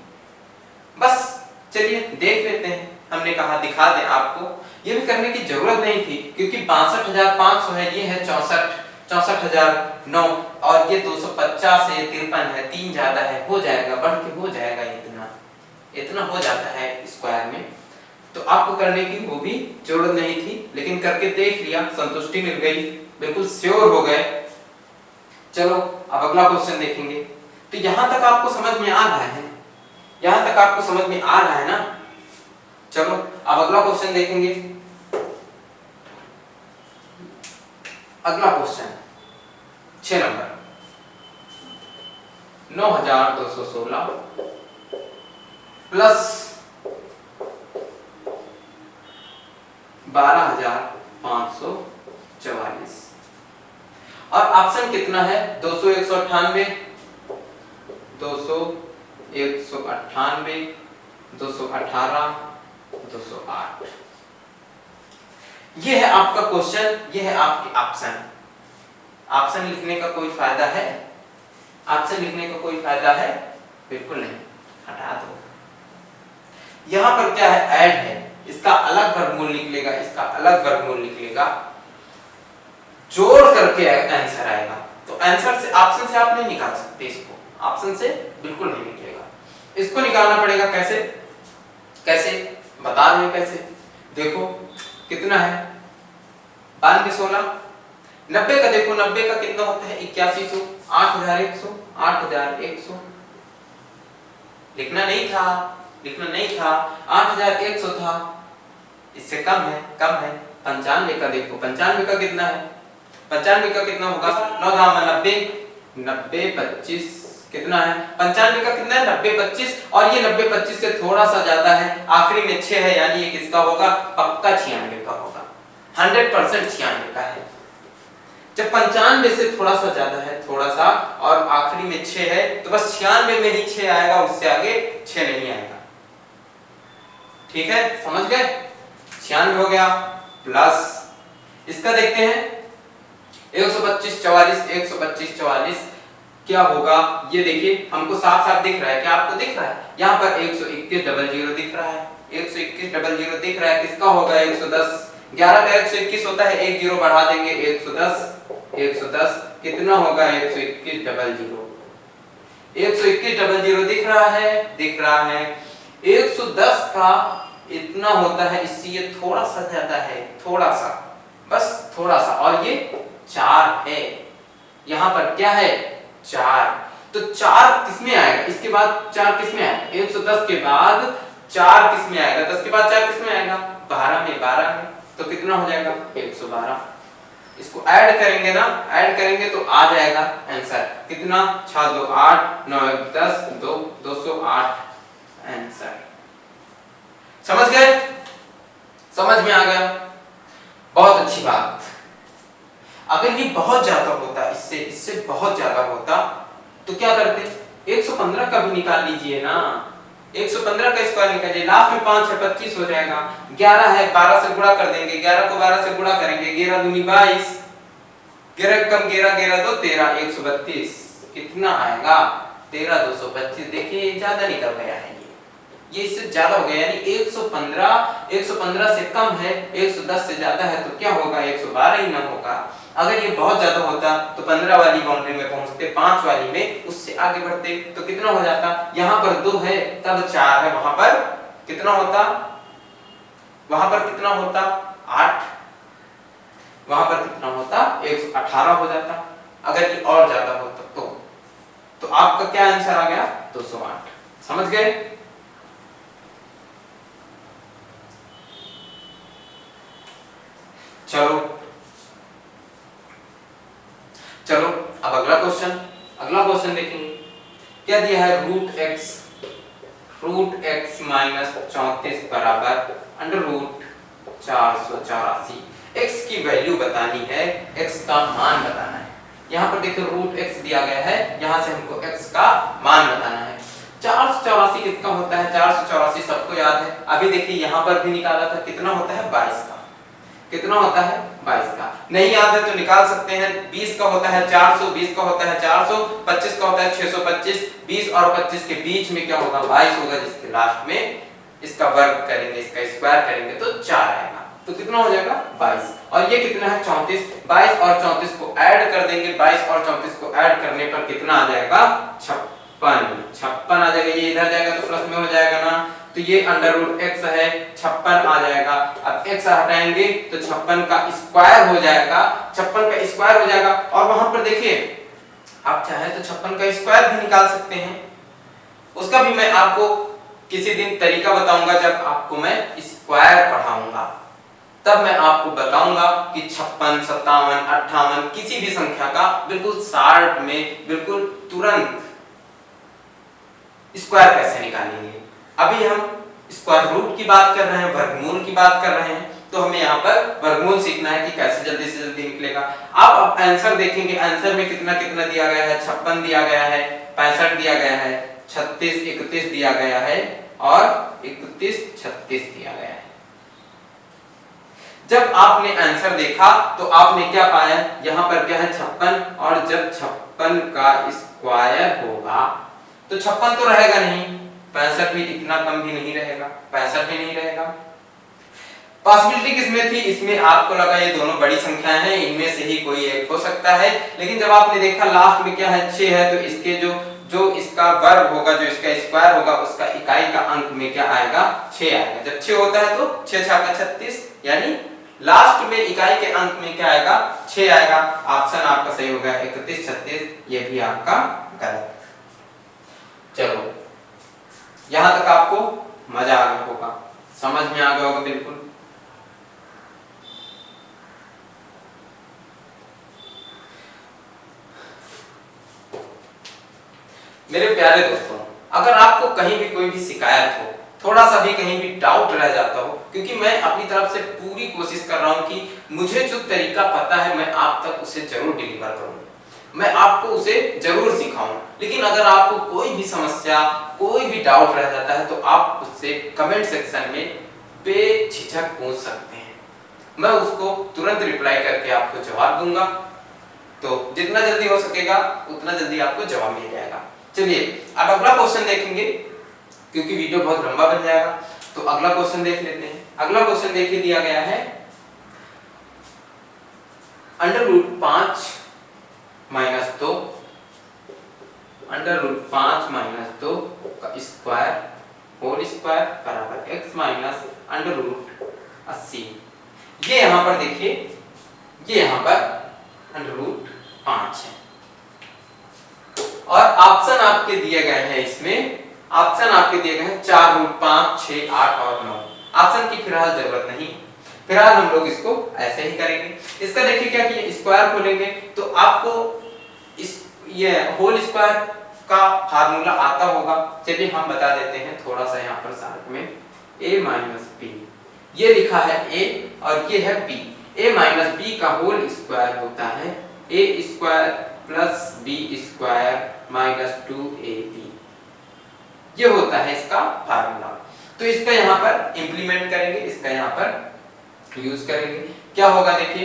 बस चलिए देख लेते हैं, हमने कहा दिखा दें आपको, ये भी करने की जरूरत नहीं थी क्योंकि 62,500 है, ये है 64,009 और ये 250 है, 53 है, 3 ज्यादा है, हो जाएगा, बढ़ के हो जाएगा, इतना इतना हो जाता है स्क्वायर में। तो आपको करने की वो भी जरूरत नहीं थी, लेकिन करके देख लिया, संतुष्टि मिल गई, बिल्कुल श्योर हो गए। चलो अब अगला क्वेश्चन देखेंगे। तो यहां तक आपको समझ में आ रहा है, यहां तक आपको समझ में आ रहा है ना। चलो अब अगला क्वेश्चन देखेंगे। अगला क्वेश्चन 6 नंबर, 9,216 प्लस 12,544 और ऑप्शन कितना है, 200 198, 200 198, 218, 208। ये है आपका क्वेश्चन, ये है आपके ऑप्शन। ऑप्शन लिखने का कोई फायदा है, ऑप्शन लिखने का कोई फायदा है, बिल्कुल नहीं, हटा दो। यहां पर क्या है, ऐड है, इसका अलग वर्गमूल निकलेगा, इसका अलग वर्गमूल निकलेगा, जोड़ करके आंसर आएगा। तो आंसर से, ऑप्शन से आप नहीं निकाल सकते इसको, ऑप्शन से बिल्कुल नहीं निकलेगा, इसको निकालना पड़ेगा। कैसे, कैसे बता रहे हैं, कैसे देखो कितना है, 92 16, 90 का देखो, 90 का कितना होता है 8100, 8,100, 8,100, लिखना नहीं था, लिखना नहीं था, 8,100 था, इससे कम है, कम है। 95 का देखो, 95 का कितना है, 95 का कितना होगा, 9 90, 90 25 कितना है, 95 का कितना है 90 25, और ये 90 25 से थोड़ा सा ज्यादा है, आखिरी में 6 है, यानी ये किसका होगा, पक्का 96 का होगा, 100% 96 का है। जब 95 से थोड़ा सा ज्यादा है, थोड़ा सा, और आखिरी में 6 है, तो बस 96 में ही 6 आएगा, उससे आगे 6 नहीं आएगा। ठीक है, समझ गए, 96 हो गया। प्लस इसका देखते हैं 125 44, 125 44 क्या होगा, ये देखिए हमको साफ साफ दिख रहा है, क्या आपको दिख रहा है, यहाँ पर 121 00 दिख रहा है, 121 00 दिख रहा है, किसका होगा 110, 11 का 121 होता है, एक जीरो बढ़ा देंगे 110, 110 कितना होगा 121 00, 121 00 दिख रहा है, दिख रहा है। 110 का इतना होता है, इससे ये थोड़ा सा ज्यादा है, थोड़ा सा, बस थोड़ा सा, और ये 4 है, यहाँ पर क्या है 4, तो 4 किसमें आएगा, इसके बाद 4 किसमें आएगा, 110 के बाद 4 किसमें आएगा, 10 के बाद 4 किसमें आएगा, 12 में, 12 में, तो कितना हो जाएगा 112। इसको ऐड करेंगे ना, ऐड करेंगे तो आ जाएगा आंसर कितना, 6 2 8 9 1 10 2 208 आंसर। समझ गए, समझ में आ गया, बहुत अच्छी बात। अगर ये बहुत ज्यादा होता, इससे बहुत ज्यादा होता, तो क्या करते, 115 का भी निकाल लीजिए ना, 115 का स्क्वायर निकालिए, लास्ट में 5 है 25 हो जाएगा। 11 है 12 से गुणा कर देंगे, 11 को 12 से गुणा करेंगे, 11 दूनी 22, 11 कम 11 11 2 13, 132 कितना आएगा 13225। देखिए ज्यादा निकल गया है, ये इससे ज्यादा हो गया, यानी 115 से कम है, 110 से ज्यादा है तो क्या होगा 112 ही ना होगा। अगर ये बहुत ज्यादा होता तो 15 वाली बाउंड्री में पहुंचते, 5 वाली में उससे आगे बढ़ते तो कितना हो जाता, यहाँ पर 2 है तब 4 है, वहां पर कितना होता, वहां पर कितना होता 8, वहां पर कितना होता 118 हो जाता। अगर ये और ज्यादा होता तो आपका क्या आंसर आ गया 208। समझ गए? चलो अब अगला क्वेश्चन देखेंगे। क्या दिया है, रूट एक्स माइनस 34 बराबर अंडर रूट 484। एक्स की वैल्यू बतानी है, एक्स का मान बताना है। यहाँ पर देखो रूट एक्स दिया गया है, यहाँ से हमको एक्स का मान बताना है। 484 किसका होता है, 484 सबको याद है, अभी देखिए यहाँ पर भी निकाला था, कितना होता है 22 का, कितना होता है 22 का। नहीं याद है तो निकाल सकते हैं, 20 का होता है 400, 20 का होता है 400, 25 का होता है 625, 20 और 25 के बीच में क्या होगा 22 होगा, जिसके लास्ट में इसका वर्ग करेंगे, इसका स्क्वायर करेंगे तो 4 आएगा, तो कितना हो जाएगा 22। और ये कितना है 34, 22 और 34 को ऐड कर देंगे, 22 और 34 को ऐड करने पर कितना आ जाएगा 56 आ जाएगा, ये इधर जाएगा तो प्लस में हो जाएगा ना, तो ये अंडर रूट एक्स है 56 आ जाएगा। अब x हटाएंगे तो 56 का स्क्वायर हो जाएगा, 56 का स्क्वायर हो जाएगा। और वहां पर देखिए आप चाहे तो 56 का स्क्वायर भी निकाल सकते हैं, उसका भी मैं आपको किसी दिन तरीका बताऊंगा, जब आपको मैं स्क्वायर पढ़ाऊंगा तब मैं आपको बताऊंगा कि 56, 57, 58 किसी भी संख्या का बिल्कुल शॉर्ट में बिल्कुल तुरंत स्क्वायर कैसे निकालेंगे। अभी हम स्क्वायर रूट की बात कर रहे हैं, वर्गमूल की बात कर रहे हैं, तो हमें यहाँ पर वर्गमूल सीखना है कि कैसे जल्दी से जल्दी निकलेगा। अब आंसर देखेंगे, आंसर में कितना कितना दिया गया है, 56 दिया गया है, 65 दिया गया है, 36 31 दिया गया है और 31 36 दिया गया है। जब आपने आंसर देखा तो आपने क्या पाया, यहाँ पर क्या है 56, और जब 56 का स्क्वायर होगा तो 56 तो रहेगा नहीं, 65 भी इतना कम भी नहीं रहेगा, 65 भी नहीं रहेगा। पॉसिबिलिटी किसमें थी, इसमें आपको लगा ये दोनों बड़ी संख्याएं हैं, इनमें से ही कोई एक हो सकता है, लेकिन जब आपने देखा लास्ट में क्या है 6 है, तो इसके जो इसका वर्ग होगा, जो इसका स्क्वायर होगा, उसका इकाई का अंक में क्या आएगा 6 आएगा। जब 6 होता है तो 6 6 का 36, यानी लास्ट में इकाई के अंक में क्या आएगा 6 आएगा। ऑप्शन आपका सही होगा 31 36, ये भी आपका गलत। चलो यहां तक आपको मजा आ गया होगा, समझ में आ गया होगा बिल्कुल। मेरे प्यारे दोस्तों, अगर आपको कहीं भी कोई भी शिकायत हो, थोड़ा सा भी कहीं भी डाउट रह जाता हो, क्योंकि मैं अपनी तरफ से पूरी कोशिश कर रहा हूं कि मुझे जो तरीका पता है मैं आप तक उसे जरूर डिलीवर करूं, मैं आपको उसे जरूर सिखाऊं। लेकिन अगर आपको कोई भी समस्या, कोई भी डाउट रह जाता है तो आप उससे कमेंट सेक्शन में बेझिझक पूछ सकते हैं, मैं उसको तुरंत रिप्लाई करके आपको जवाब दूंगा। तो जितना जल्दी हो सकेगा उतना जल्दी आपको जवाब मिल जाएगा। चलिए अब अगला क्वेश्चन देखेंगे, क्योंकि वीडियो बहुत लंबा बन जाएगा, तो अगला क्वेश्चन देख लेते हैं। अगला क्वेश्चन देखिए दिया गया है under root 5 minus 2 under root 5 minus 2 का स्क्वायर होल स्क्वायर बराबर x माइनस अंडर रूट 80। ये यहां पर देखिए, ये यहां पर अंडर रूट 5 है और ऑप्शन आपके दिए गए हैं, इसमें ऑप्शन आपके दिए गए हैं 4 रूट 5 6 8 और 9। ऑप्शन की फिलहाल जरूरत नहीं, फिलहाल हम लोग इसको ऐसे ही करेंगे। इसका देखिए क्या कि स्क्वायर खोलेंगे तो आपको इस ये होल स्क्वायर का फार्मूला आता होगा, चलिए हम बता देते हैं थोड़ा सा यहाँ पर साथ में। a माइनस बी, ये लिखा है a और ये है b, a माइनस बी का होल स्क्वायर होता है a square plus b square minus 2ab। ये होता है इसका फार्मूला। तो इसका यहाँ पर इंप्लीमेंट करेंगे, इसका यहाँ पर यूज करेंगे। क्या होगा देखिए,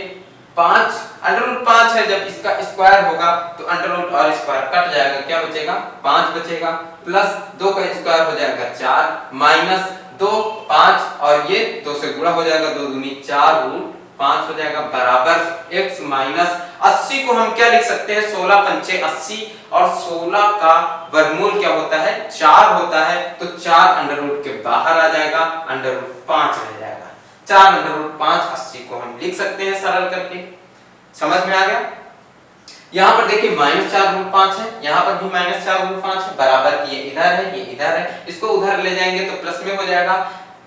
5 √5 है, जब इसका स्क्वायर होगा तो अंडर और स्क्वायर कट जाएगा, क्या बचेगा 5 बचेगा, प्लस 2 का स्क्वायर हो जाएगा 4, माइनस 2 5 और ये 2 से गुणा हो जाएगा, 2 दूनी 4 √5 हो जाएगा, बराबर x माइनस 80 को हम क्या लिख सकते हैं, 16 पंचे 80 और 16 का वर्गमूल क्या होता है 4 होता है, तो 4 अंडर रूट के बाहर आ जाएगा, अंडर रूट 5 रह जाएगा। 4 अंडर रूट 5 80 को हम लिख सकते हैं सरल करके। समझ में आ गया? यहाँ पर देखिए -4 √5 है, यहाँ पर भी -4 √5 है, बराबर की ये इधर है, ये इधर है, इसको उधर ले जाएंगे तो प्लस में हो जाएगा।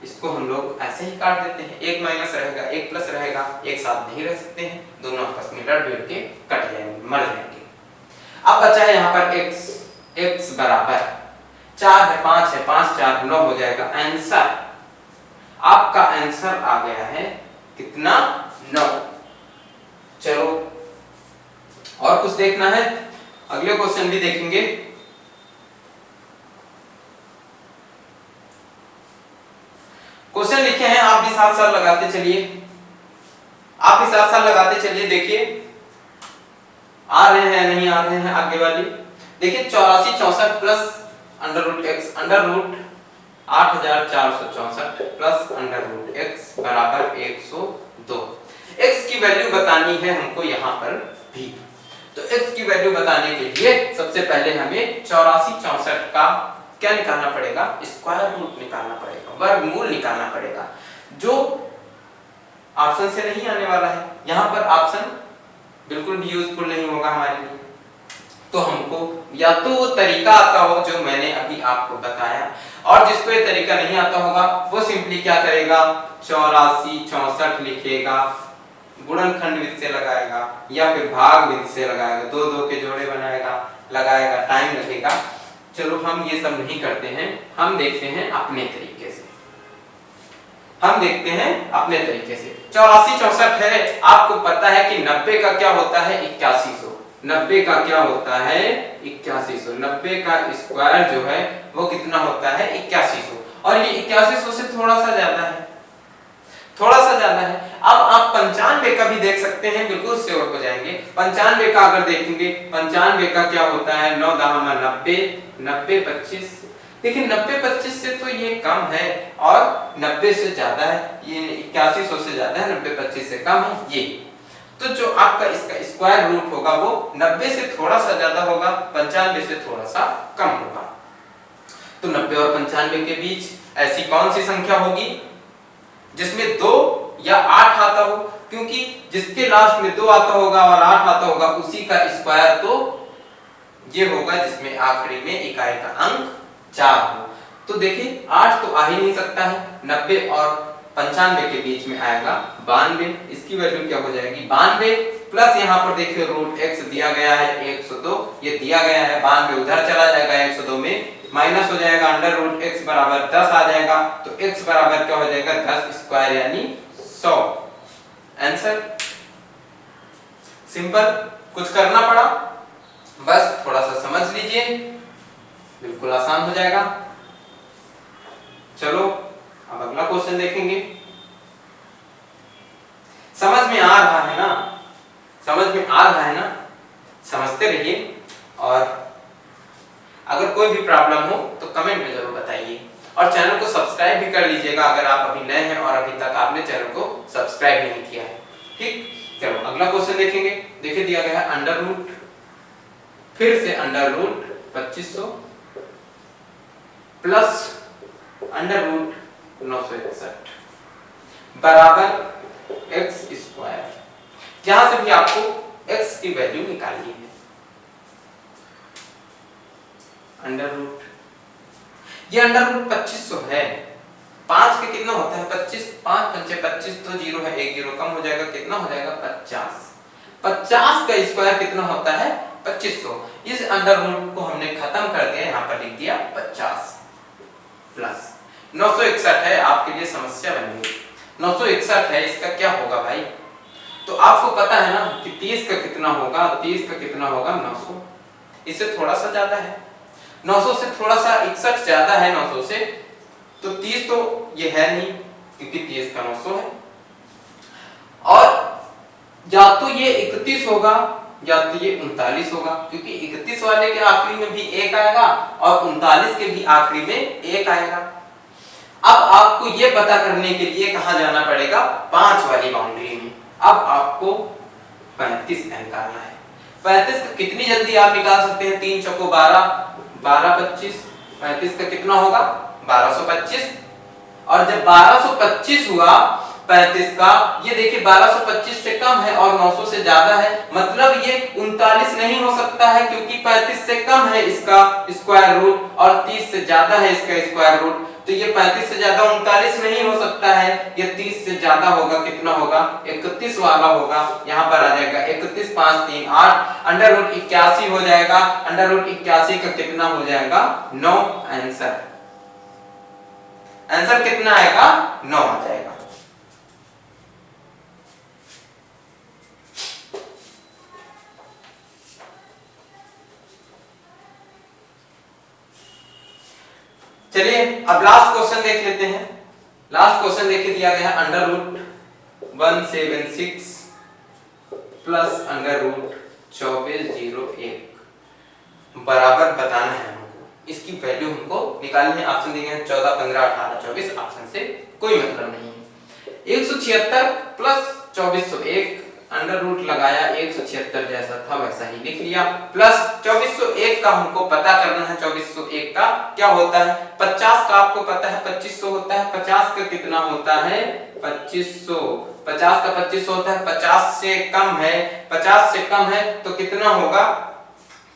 इसको हम लोग ऐसे ही काट देते हैं, एक माइनस रहेगा एक प्लस रहेगा, एक साथ नहीं रह सकते हैं, दोनों आपस में लड़ भिड़ के कट जाएंगे, मर जाएंगे। अब बचा है यहाँ पर x बराबर 4 है, 5 है, 5 4 9 हो जाएगा। आंसर आपका आंसर आ गया है कितना 9। चलो और कुछ देखना है, अगले क्वेश्चन भी देखेंगे। क्वेश्चन लिखे हैं, आप भी साथ साथ लगाते चलिए, आप भी साथ साथ लगाते चलिए। देखिए आ रहे हैं नहीं आ रहे हैं आगे वाली। देखिए 84 64 plus under root x under root 8464 plus under root x बराबर 102। x की वैल्यू बतानी है हमको यहाँ पर भी। तो x की वैल्यू बताने के लिए सबसे पहले हमें 84 64 का क्या निकालना पड़ेगा, स्क्वायर रूट निकालना पड़ेगा, वर्गमूल निकालना पड़ेगा, जो ऑप्शन से नहीं आने वाला है। यहाँ पर ऑप्शन बिल्कुल भी यूजफुल नहीं होगा हमारे लिए। तो हमको या तो वो तरीका आता हो जो मैंने अभी आपको बताया, और जिसको ये तरीका नहीं आता होगा वो सिंपली क्या करेगा, 84 64 लिखेगा, गुणनखंड विधि से लगाएगा या फिर भाग विधि से लगाएगा, 2 2 के जोड़े बनाएगा, लगाएगा, टाइम लगेगा। चलो हम ये सब नहीं करते हैं, हम देखते हैं अपने तरीके से, हम देखते हैं अपने तरीके से। 84 64 है, आपको पता है कि 90 का क्या होता है 8100, 90 का क्या होता है 8100, 90 का स्क्वायर जो है वो कितना होता है 8100, और ये 8100 से थोड़ा सा ज्यादा है, थोड़ा सा ज्यादा है। अब आप 95 का भी देख सकते हैं, बिल्कुल श्योर हो जाएंगे। 95 का अगर देखेंगे, 95 का क्या होता है 9 10 90, 90 25, देखिए 90 25 से तो ये कम है और 90 से ज्यादा है, ये 8100 से ज्यादा है, 90 25 से कम है ये। तो जो आपका इसका स्क्वायर रूट होगा वो 90 से थोड़ा सा ज्यादा होगा, 95 से थोड़ा सा कम होगा। तो 90 और 95 के बीच ऐसी कौन सी संख्या होगी जिसमें 2 या 8 आता हो, क्योंकि जिसके लास्ट में 2 आता होगा और 8 आता होगा उसी का स्क्वायर तो ये होगा जिसमें आखिरी में इकाई का अंक 4 हो। तो देखिए 8 तो आ ही नहीं सकता है, 90 और 95 के बीच में आएगा 92, इसकी वैल्यू क्या हो जाएगी 92, प्लस यहाँ पर देखिए रूट x दिया गया है 102, ये दिया गया है, 92 उधर चला जाएगा 102 में, माइनस हो जाएगा, अंडर रूट x बराबर 10 आ जाएगा, तो x बराबर क्या हो जाएगा 10 स्क्वायर यानी 100। आंसर सिंपल, कुछ करना पड़ा, बस थोड़ा सा समझ लीजिए, बिल्कुल आसान हो जाएगा। चलो अब अगला क्वेश्चन देखेंगे। समझ में आ रहा है ना, समझ में आ रहा है ना, समझते रहिए, और अगर कोई भी प्रॉब्लम हो तो कमेंट में जरूर बताइए, और चैनल को सब्सक्राइब भी कर लीजिएगा अगर आप अभी नए हैं और अभी तक आपने चैनल को सब्सक्राइब नहीं किया है। ठीक, चलो अगला क्वेश्चन देखेंगे। देखिए दिया गया है अंडर रूट, फिर से under root 2500 plus under root 961 बराबर x स्क्वायर। यहां से भी आपको x की वैल्यू निकालनी है। अंडर रूट, ये अंडर रूट 2500 है, 5 के कितना होता है 25, 5 पंचे 25, तो 0 है, 1 0 कम हो जाएगा, कितना हो जाएगा 50, 50 का स्क्वायर कितना होता है 2500। इस अंडर रूट को हमने खत्म कर दिया, यहाँ पर लिख दिया 50 प्लस 961 है, आपके लिए समस्या बन गई, 961 है, इसका क्या होगा भाई, तो आपको पता है ना कि 30 का कितना होगा, 30 का कितना होगा 900, इससे थोड़ा सा ज्यादा है, 900 से थोड़ा सा 61 ज्यादा है 900 से, तो 30 तो ये है नहीं क्योंकि 30 का 900 है। और या तो ये 31 होगा या तो ये 39 होगा, क्योंकि 31 वाले के आखिरी में भी 1 आएगा और 39 के भी आखिरी में 1 आएगा। अब आपको ये पता करने के लिए कहां जाना पड़ेगा, 5 वाली बाउंड्री में। अब आपको 35 निकालना है। 35 का कितनी जल्दी आप निकाल सकते हैं, 3 चौको 12, 12 25, 35 का कितना होगा 1225। और जब 1225 हुआ 35 का, ये देखिए 1225 से कम है और 900 से ज्यादा है, मतलब ये 39 नहीं हो सकता है क्योंकि 35 से कम है इसका स्क्वायर रूट और 30 से ज्यादा है इसका स्क्वायर रूट। तो ये 35 से ज्यादा 39 नहीं हो सकता है, ये 30 से ज्यादा होगा, कितना होगा 31 वाला होगा। यहाँ पर आ जाएगा 31 5 3 8, अंडर रूट 81 हो जाएगा। अंडर रूट 81 का कितना हो जाएगा 9। आंसर कितना आएगा 9 आ जाएगा। चलिए अब लास्ट क्वेश्चन देख लेते हैं। लास्ट क्वेश्चन देखिए दिया गया है under root 176 plus under root 2401 बराबर बताना है हमको। इसकी वैल्यू हमको निकालनी है। ऑप्शन दिए हैं 14 15 18 24, ऑप्शन से कोई मतलब नहीं है। 176 प्लस 2401 अंडर रूट लगाया 176 जैसा था वैसा ही लिख लिया, प्लस 2401 का हमको पता करना है। 2401 का क्या होता है, 50 का आपको पता है 2500 होता है। 50 का कितना होता है 2500, 50 का 2500 होता है। 50 से कम है, 50 से कम है तो कितना होगा,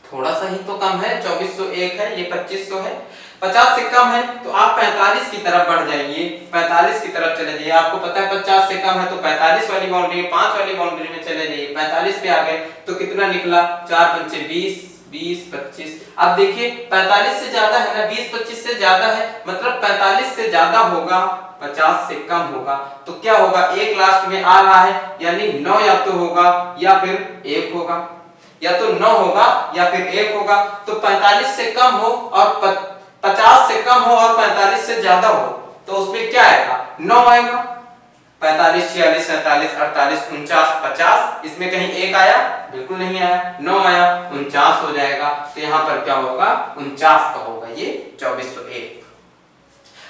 थोड़ा सा ही तो कम है, 2401 है, ये 2500 है। 50 से कम है तो आप 45 की तरफ बढ़ जाइए, 45 की तरफ चले जाइए। आपको पता है 50 से कम है तो 45 वाली बाउंड्री, 5 वाली बाउंड्री में चले जाइए। 45 पे आ गए तो कितना निकला 4 पंचे 20, 20 25। अब देखिए 45 से ज्यादा है ना, 20 25 से ज्यादा है, मतलब 45 से ज्यादा होगा, 50 से कम होगा। तो क्या होगा, एक लास्ट में आ रहा है यानी 9 या तो होगा या फिर 1 होगा, या तो 9 होगा या फिर 1 होगा। तो 45 से कम हो और 50 से कम हो और 45 से ज्यादा हो तो उसमें क्या आएगा 9 आएगा। 45 46 47 48 49 50, इसमें कहीं 1 आया, बिल्कुल नहीं आया। 9 आया 49 हो जाएगा। तो यहाँ पर क्या होगा 49 का होगा ये 2401।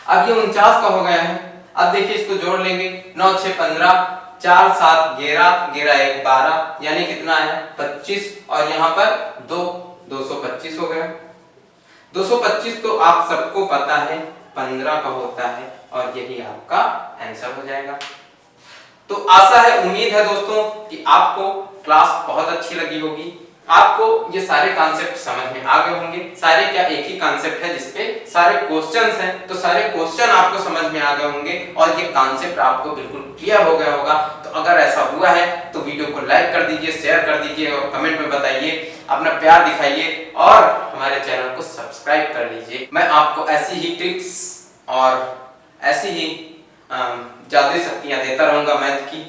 अब ये 49 का हो गया है। अब देखिए इसको जोड़ लेंगे, 9 6 15, 4 7 11, 11 1 12, यानी कितना आया 25 और यहाँ पर 2 225 हो गया। 225 तो आप सबको पता है 15 का होता है और यही आपका आंसर हो जाएगा। तो आशा है, उम्मीद है दोस्तों कि आपको क्लास बहुत अच्छी लगी होगी, आपको ये सारे कॉन्सेप्ट समझ में आ गए होंगे। सारे क्या एक ही कॉन्सेप्ट है जिसपे सारे क्वेश्चंस हैं, तो सारे क्वेश्चन आपको समझ में आ गए होंगे और ये कॉन्सेप्ट आपको बिल्कुल क्लियर हो गया होगा। तो अगर ऐसा हुआ है तो वीडियो को लाइक कर दीजिए, शेयर कर दीजिए और कमेंट में बताइए, अपना प्यार दिखाइए और हमारे चैनल को सब्सक्राइब कर लीजिए। मैं आपको ऐसी ही ट्रिक्स और ऐसी ही जादुई शक्तियां देता रहूंगा मैथ की।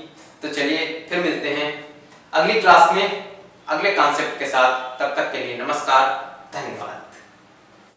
तो चलिए फिर मिलते हैं अगली क्लास में अगले कॉन्सेप्ट के साथ। तब तक के लिए नमस्कार, धन्यवाद।